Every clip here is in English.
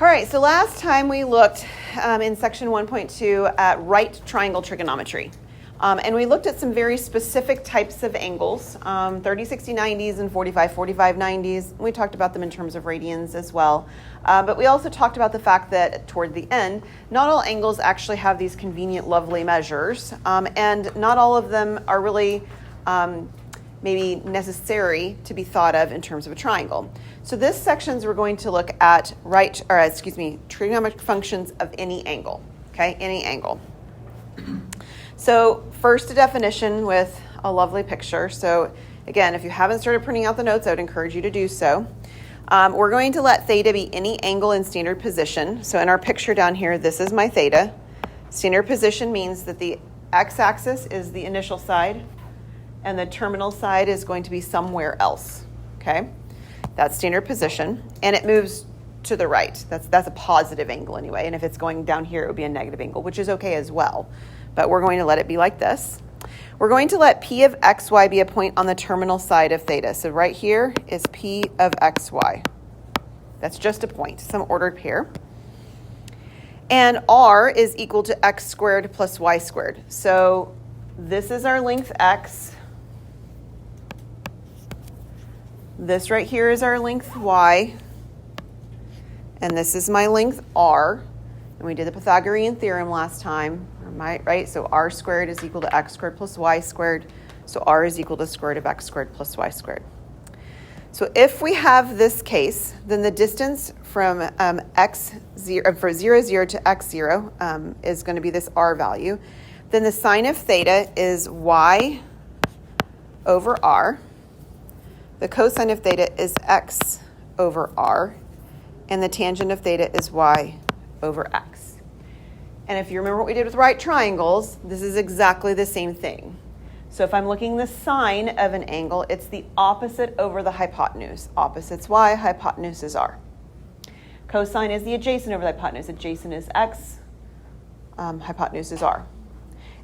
All right, so last time we looked in section 1.2 at right triangle trigonometry. And we looked at some very specific types of angles, 30, 60, 90s and 45, 45, 90s. We talked about them in terms of radians as well. But we also talked about the fact that toward the end, not all angles actually have these convenient, lovely measures. And not all of them are really maybe necessary to be thought of in terms of a triangle. So this sections we're going to look at trigonometric functions of any angle, okay, any angle. So first a definition with a lovely picture. So again, if you haven't started printing out the notes, I would encourage you to do so. We're going to let theta be any angle in standard position. So in our picture down here, this is my theta. Standard position means that the x-axis is the initial side and the terminal side is going to be somewhere else, okay? That's standard position, and it moves to the right. That's a positive angle anyway, and if it's going down here, it would be a negative angle, which is okay as well. But we're going to let it be like this. We're going to let P of xy be a point on the terminal side of theta. So right here is P of xy. That's just a point, some ordered pair. And R is equal to x squared plus y squared. So this is our length x. This right here is our length y. And this is my length r. And we did the Pythagorean theorem last time, right? So r squared is equal to x squared plus y squared. So r is equal to square root of x squared plus y squared. So if we have this case, then the distance from for 0, 0 to x 0 is going to be this r value. Then the sine of theta is y over r. The cosine of theta is x over r. And the tangent of theta is y over x. And if you remember what we did with right triangles, this is exactly the same thing. So if I'm looking the sine of an angle, it's the opposite over the hypotenuse. Opposite's y, hypotenuse is r. Cosine is the adjacent over the hypotenuse. Adjacent is x, hypotenuse is r.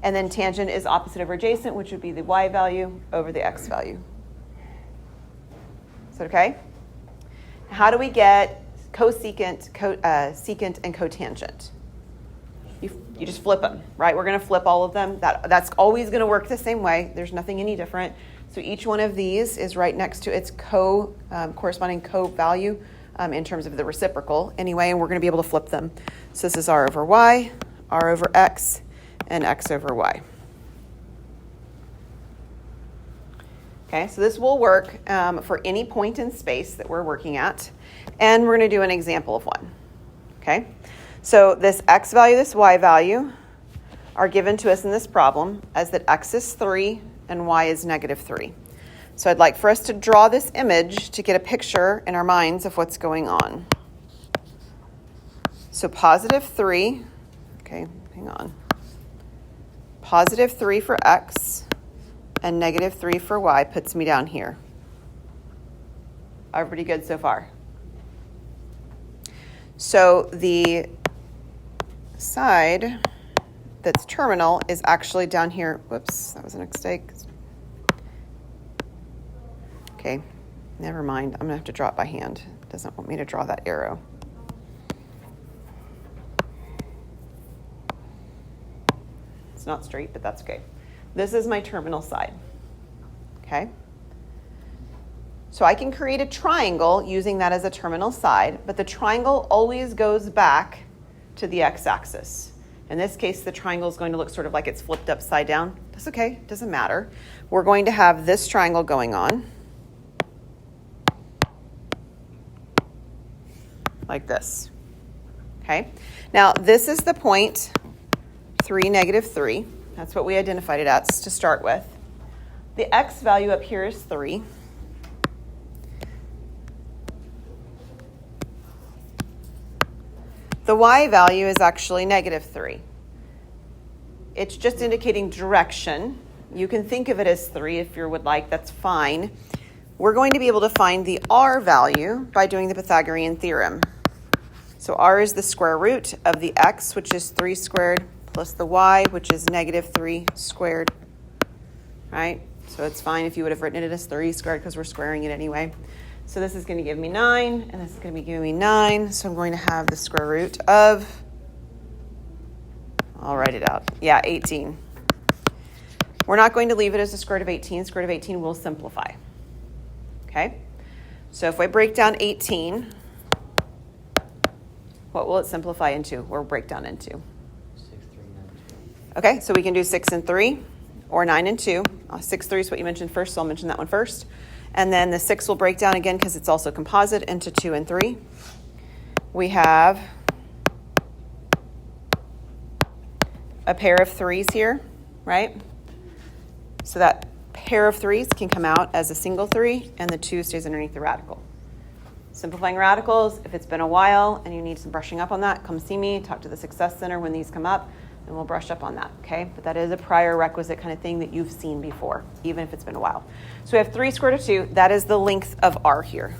And then tangent is opposite over adjacent, which would be the y value over the x value. Is that okay? How do we get cosecant, secant, and cotangent? You just flip them, right? We're going to flip all of them. That's always going to work the same way. There's nothing any different. So each one of these is right next to its corresponding co-value in terms of the reciprocal anyway, and we're going to be able to flip them. So this is r over y, r over x, and x over y. Okay, so this will work for any point in space that we're working at. And we're going to do an example of one. Okay, so this x value, this y value are given to us in this problem as that x is 3 and y is negative 3. So I'd like for us to draw this image to get a picture in our minds of what's going on. So positive 3, okay, hang on. Positive 3 for x. And negative 3 for y puts me down here. Everybody good so far? So the side that's terminal is actually down here. Whoops, that was a mistake. Okay, never mind. I'm going to have to draw it by hand. It doesn't want me to draw that arrow. It's not straight, but that's okay. This is my terminal side, okay? So I can create a triangle using that as a terminal side, but the triangle always goes back to the x-axis. In this case, the triangle is going to look sort of like it's flipped upside down. That's okay, it doesn't matter. We're going to have this triangle going on, like this, okay? Now, this is the point 3, negative 3. That's what we identified it as to start with. The x value up here is 3. The y value is actually negative 3. It's just indicating direction. You can think of it as 3 if you would like. That's fine. We're going to be able to find the r value by doing the Pythagorean theorem. So r is the square root of the x, which is 3 squared, plus the y, which is negative 3 squared, right? So it's fine if you would have written it as 3 squared because we're squaring it anyway. So this is going to give me 9, and this is going to be giving me 9. So I'm going to have the square root of, I'll write it out. Yeah, 18. We're not going to leave it as the square root of 18. Square root of 18 will simplify. Okay? So if I break down 18, what will it simplify into or break down into? 6, 3, 9, 2. Okay, so we can do 6 and 3 or 9 and 2. 6, 3 is what you mentioned first, so I'll mention that one first. And then the 6 will break down again because it's also composite into 2 and 3. We have a pair of 3s here, right? So that pair of 3s can come out as a single 3, and the 2 stays underneath the radical. Simplifying radicals, if it's been a while and you need some brushing up on that, come see me, talk to the Success Center when these come up, and we'll brush up on that, okay? But that is a prior requisite kind of thing that you've seen before, even if it's been a while. So we have 3 square root of 2. That is the length of R here.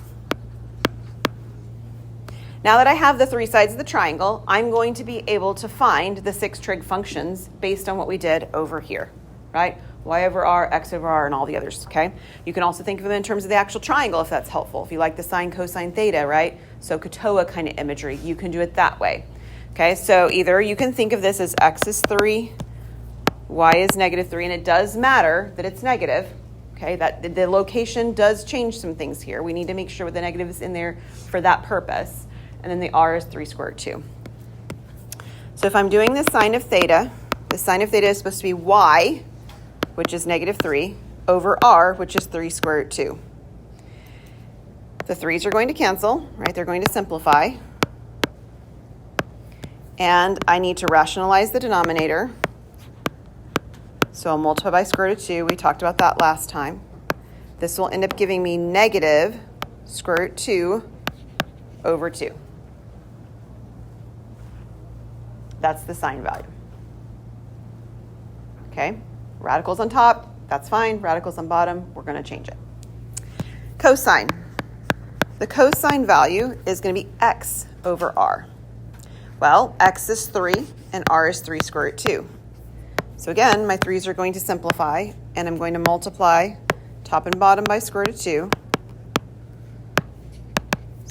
Now that I have the 3 sides of the triangle, I'm going to be able to find the 6 trig functions based on what we did over here, right? Y over R, X over R, and all the others, okay? You can also think of them in terms of the actual triangle if that's helpful. If you like the sine, cosine, theta, right? So Katoa kind of imagery, you can do it that way. Okay, so either you can think of this as X is 3, Y is negative 3, and it does matter that it's negative, okay? That the location does change some things here. We need to make sure the negative is in there for that purpose. And then the R is 3 square root of 2. So if I'm doing the sine of theta is supposed to be Y, which is negative 3, over R, which is 3 square root of 2. The 3's are going to cancel, right? They're going to simplify. And I need to rationalize the denominator. So I'll multiply by square root of 2. We talked about that last time. This will end up giving me negative square root of 2 over 2. That's the sine value. Okay? Radicals on top, that's fine. Radicals on bottom, we're going to change it. Cosine. The cosine value is going to be X over R. Well, X is 3 and R is 3 square root of 2. So again, my 3's are going to simplify, and I'm going to multiply top and bottom by square root of 2.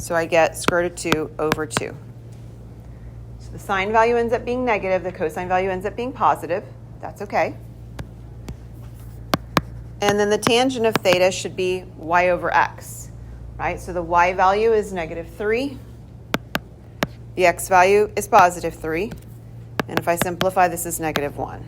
So I get square root of 2 over 2. So the sine value ends up being negative. The cosine value ends up being positive. That's okay. And then the tangent of theta should be Y over X, right? So the Y value is negative 3. The X value is positive 3. And if I simplify, this is negative 1.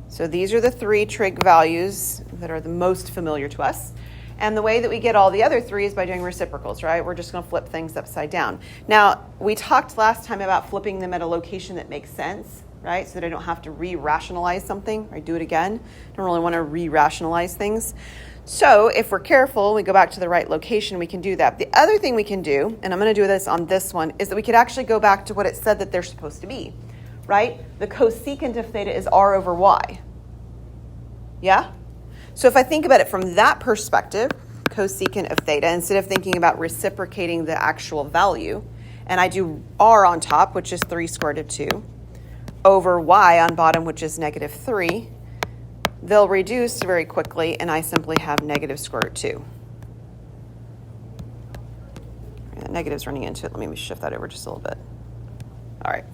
So these are the 3 trig values that are the most familiar to us. And the way that we get all the other 3 is by doing reciprocals, right? We're just going to flip things upside down. Now, we talked last time about flipping them at a location that makes sense, right? So that I don't have to re-rationalize something or do it again. I don't really want to re-rationalize things. So if we're careful, we go back to the right location, we can do that. The other thing we can do, and I'm going to do this on this one, is that we could actually go back to what it said that they're supposed to be, right? The cosecant of theta is R over Y. Yeah? So if I think about it from that perspective, cosecant of theta, instead of thinking about reciprocating the actual value, and I do R on top, which is 3 square root of 2, over Y on bottom, which is negative 3, they'll reduce very quickly, and I simply have negative square root 2. That negative's running into it. Let me shift that over just a little bit. All right.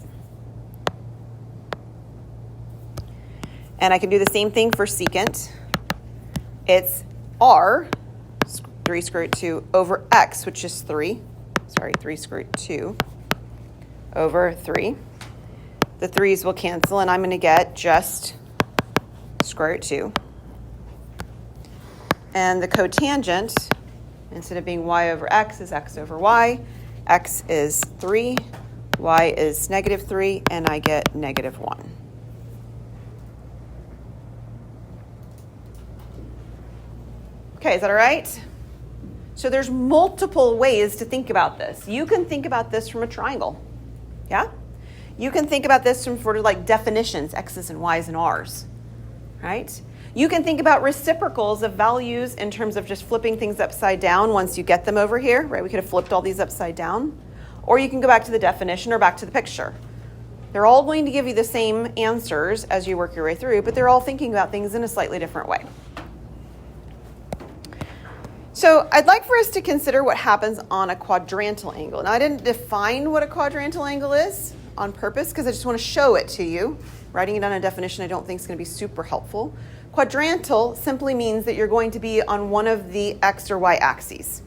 And I can do the same thing for secant. It's R, 3 square root 2, over X, which is 3. 3 square root 2 over 3. The 3's will cancel, and I'm going to get just square root 2. And the cotangent, instead of being Y over X, is X over Y. X is 3, Y is negative 3, and I get negative 1. Okay, is that all right? So there's multiple ways to think about this. You can think about this from a triangle. Yeah? You can think about this from sort of like definitions, X's and Y's and R's, right? You can think about reciprocals of values in terms of just flipping things upside down once you get them over here, right? We could have flipped all these upside down. Or you can go back to the definition or back to the picture. They're all going to give you the same answers as you work your way through, but they're all thinking about things in a slightly different way. So I'd like for us to consider what happens on a quadrantal angle. Now I didn't define what a quadrantal angle is on purpose because I just want to show it to you. Writing it on a definition I don't think is going to be super helpful. Quadrantal simply means that you're going to be on one of the x or y axes.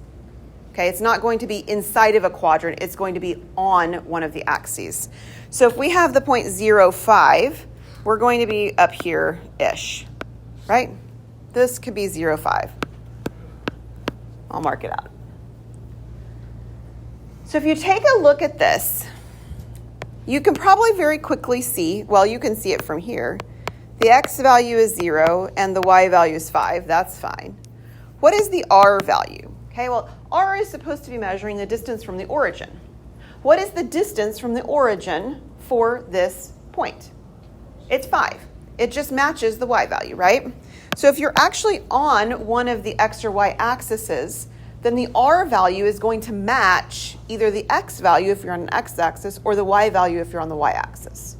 Okay, it's not going to be inside of a quadrant, it's going to be on one of the axes. So if we have the point 0, 5, we're going to be up here-ish, right? This could be 0, 5. I'll mark it out. So if you take a look at this, you can probably very quickly see, well, you can see it from here. The x value is 0 and the y value is 5. That's fine. What is the r value? Okay, well, r is supposed to be measuring the distance from the origin. What is the distance from the origin for this point? It's 5. It just matches the y value, right? So if you're actually on one of the x or y axes, then the r value is going to match either the x value if you're on an x-axis or the y value if you're on the y-axis.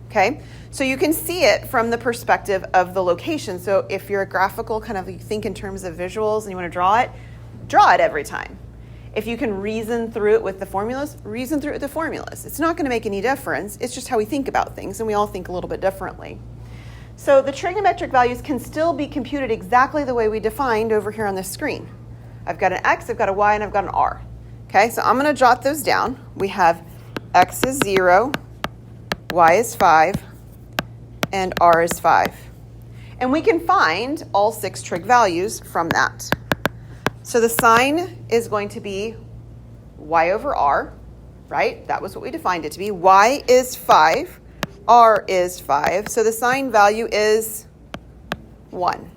Okay? So you can see it from the perspective of the location. So if you're a graphical, kind of you think in terms of visuals and you want to draw it every time. If you can reason through it with the formulas, reason through it with the formulas. It's not going to make any difference. It's just how we think about things, and we all think a little bit differently. So the trigonometric values can still be computed exactly the way we defined over here on the screen. I've got an x, I've got a y, and I've got an r. Okay, so I'm going to jot those down. We have x is 0, y is 5, and r is 5. And we can find all 6 trig values from that. So the sign is going to be y over r, right? That was what we defined it to be. Y is 5. R is 5, so the sign value is 1.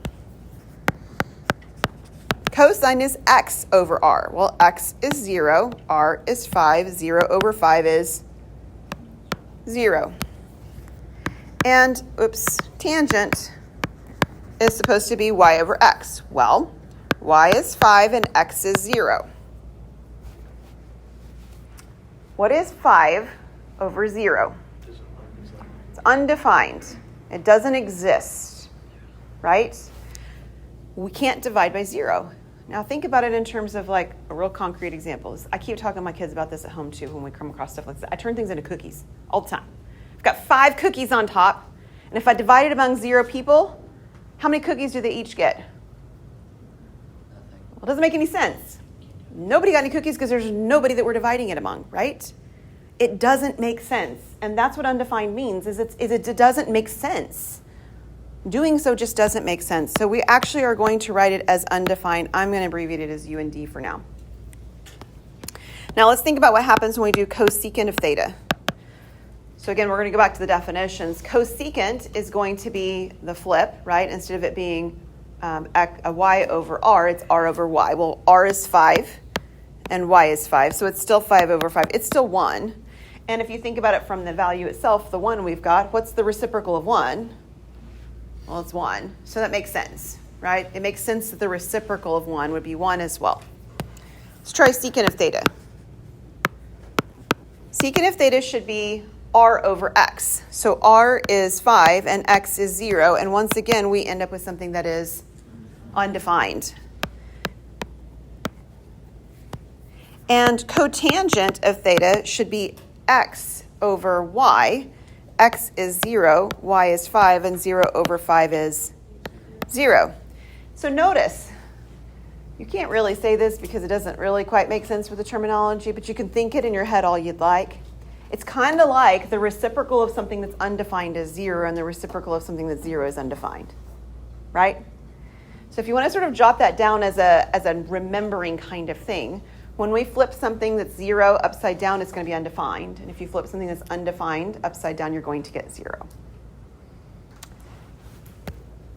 Cosine is x over r. Well, x is 0, r is 5, 0 over 5 is 0. And, tangent is supposed to be y over x. Well, y is 5 and x is 0. What is 5 over 0? Undefined. It doesn't exist, right? We can't divide by 0. Now think about it in terms of like a real concrete example. I keep talking to my kids about this at home too when we come across stuff like this. I turn things into cookies all the time. I've got 5 cookies on top, and if I divide it among 0 people, how many cookies do they each get? Well, it doesn't make any sense. Nobody got any cookies because there's nobody that we're dividing it among, right? It doesn't make sense. And that's what undefined means, is it doesn't make sense. Doing so just doesn't make sense. So we actually are going to write it as undefined. I'm going to abbreviate it as U and D for now. Now let's think about what happens when we do cosecant of theta. So again, we're going to go back to the definitions. Cosecant is going to be the flip, right? Instead of it being a y over r, it's r over y. Well, r is 5 and y is 5. So it's still 5 over 5. It's still 1. And if you think about it from the value itself, the 1 we've got, what's the reciprocal of 1? Well, it's 1. So that makes sense, right? It makes sense that the reciprocal of 1 would be 1 as well. Let's try secant of theta. Secant of theta should be r over x. So r is 5 and x is 0. And once again, we end up with something that is undefined. And cotangent of theta should be x over y. X is 0, y is 5, and 0 over 5 is 0. So notice, you can't really say this because it doesn't really quite make sense with the terminology, but you can think it in your head all you'd like. It's kind of like the reciprocal of something that's undefined is 0 and the reciprocal of something that's 0 is undefined, right? So if you want to sort of jot that down as a remembering kind of thing, when we flip something that's 0 upside down, it's going to be undefined. And if you flip something that's undefined upside down, you're going to get 0.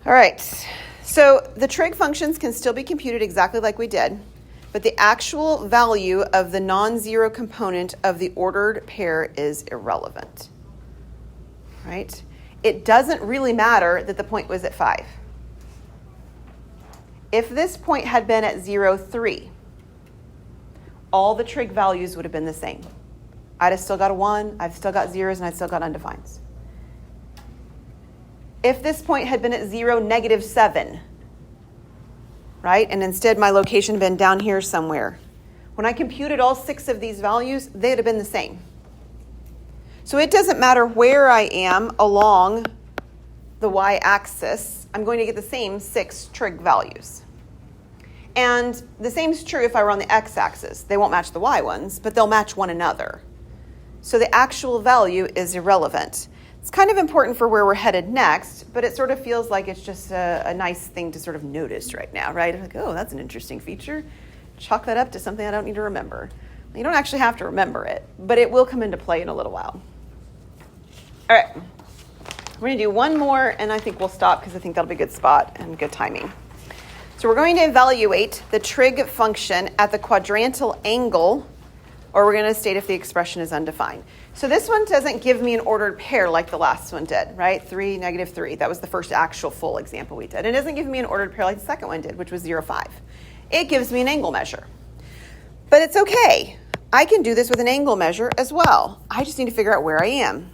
All right. So the trig functions can still be computed exactly like we did, but the actual value of the non-zero component of the ordered pair is irrelevant, right? It doesn't really matter that the point was at 5. If this point had been at 0, 3, all the trig values would have been the same. I'd have still got a 1, I've still got zeros, and I've still got undefineds. If this point had been at 0, negative 7, right? And instead my location had been down here somewhere. When I computed all 6 of these values, they'd have been the same. So it doesn't matter where I am along the y-axis, I'm going to get the same 6 trig values. And the same is true if I were on the x-axis. They won't match the y ones, but they'll match one another. So the actual value is irrelevant. It's kind of important for where we're headed next, but it sort of feels like it's just a nice thing to sort of notice right now, right? Like, oh, that's an interesting feature. Chalk that up to something I don't need to remember. You don't actually have to remember it, but it will come into play in a little while. All right, we're going to do one more, and I think we'll stop because I think that'll be a good spot and good timing. So we're going to evaluate the trig function at the quadrantal angle, or we're going to state if the expression is undefined. So this one doesn't give me an ordered pair like the last one did, right? 3, -3. That was the first actual full example we did. It doesn't give me an ordered pair like the second one did, which was 0, 5. It gives me an angle measure. But it's okay. I can do this with an angle measure as well. I just need to figure out where I am.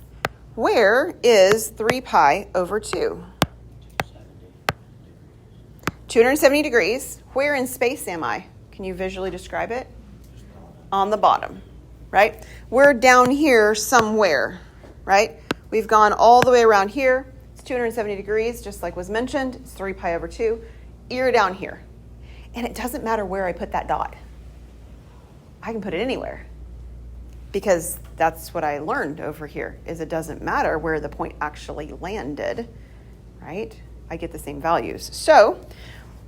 Where is 3 pi over 2? 270 degrees. Where in space am I? Can you visually describe it? On the bottom, right? We're down here somewhere, right? We've gone all the way around here. It's 270 degrees, just like was mentioned. It's 3 pi over 2. You're down here. And it doesn't matter where I put that dot. I can put it anywhere. Because that's what I learned over here, is it doesn't matter where the point actually landed, right? I get the same values. So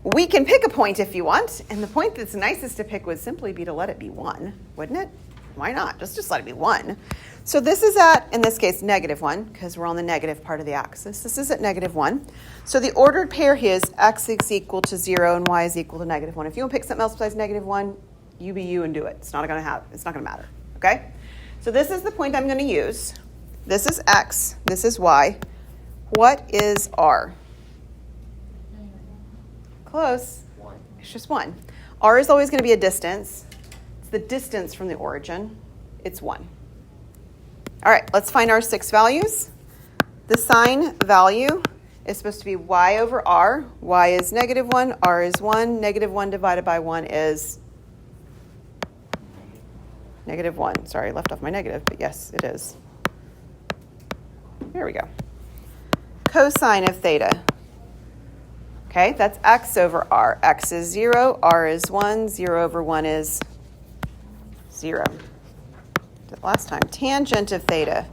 we can pick a point if you want, and the point that's nicest to pick would simply be to let it be 1, wouldn't it? Why not? Just let it be 1. So this is at, in this case, -1, because we're on the negative part of the axis. This is at -1. So the ordered pair here is x is equal to 0 and y is equal to -1. If you want to pick something else besides -1, you be you and do it. It's not going to matter, okay? So this is the point I'm going to use. This is x, this is y. What is r? Close. 1. It's just 1. R is always going to be a distance. It's the distance from the origin. It's 1. All right, let's find our 6 values. The sine value is supposed to be y over r. Y is -1, r is 1. -1 divided by 1 is -1. Sorry, I left off my negative, but yes, it is. There we go. Cosine of theta. Okay, that's x over r. X is 0, r is 1, 0 over 1 is 0. Did it last time. Tangent of theta.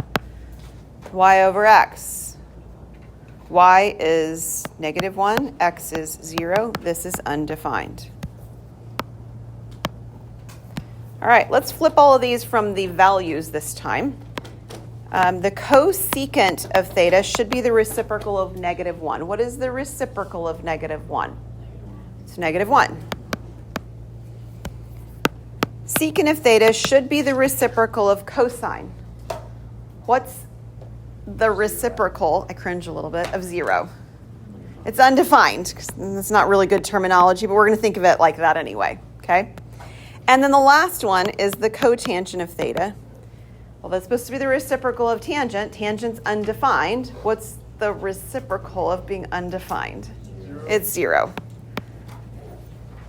Y over x. Y is -1, x is 0. This is undefined. All right, let's flip all of these from the values this time. The cosecant of theta should be the reciprocal of -1. What is the reciprocal of -1? It's -1. Secant of theta should be the reciprocal of cosine. What's the reciprocal, I cringe a little bit, of 0? It's undefined. It's not really good terminology, but we're going to think of it like that anyway, okay? And then the last one is the cotangent of theta. Well, that's supposed to be the reciprocal of tangent. Tangent's undefined. What's the reciprocal of being undefined? 0. It's 0.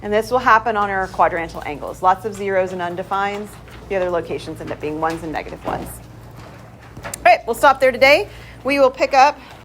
And this will happen on our quadrantal angles. Lots of zeros and undefines. The other locations end up being 1s and -1s. All right, we'll stop there today. We will pick up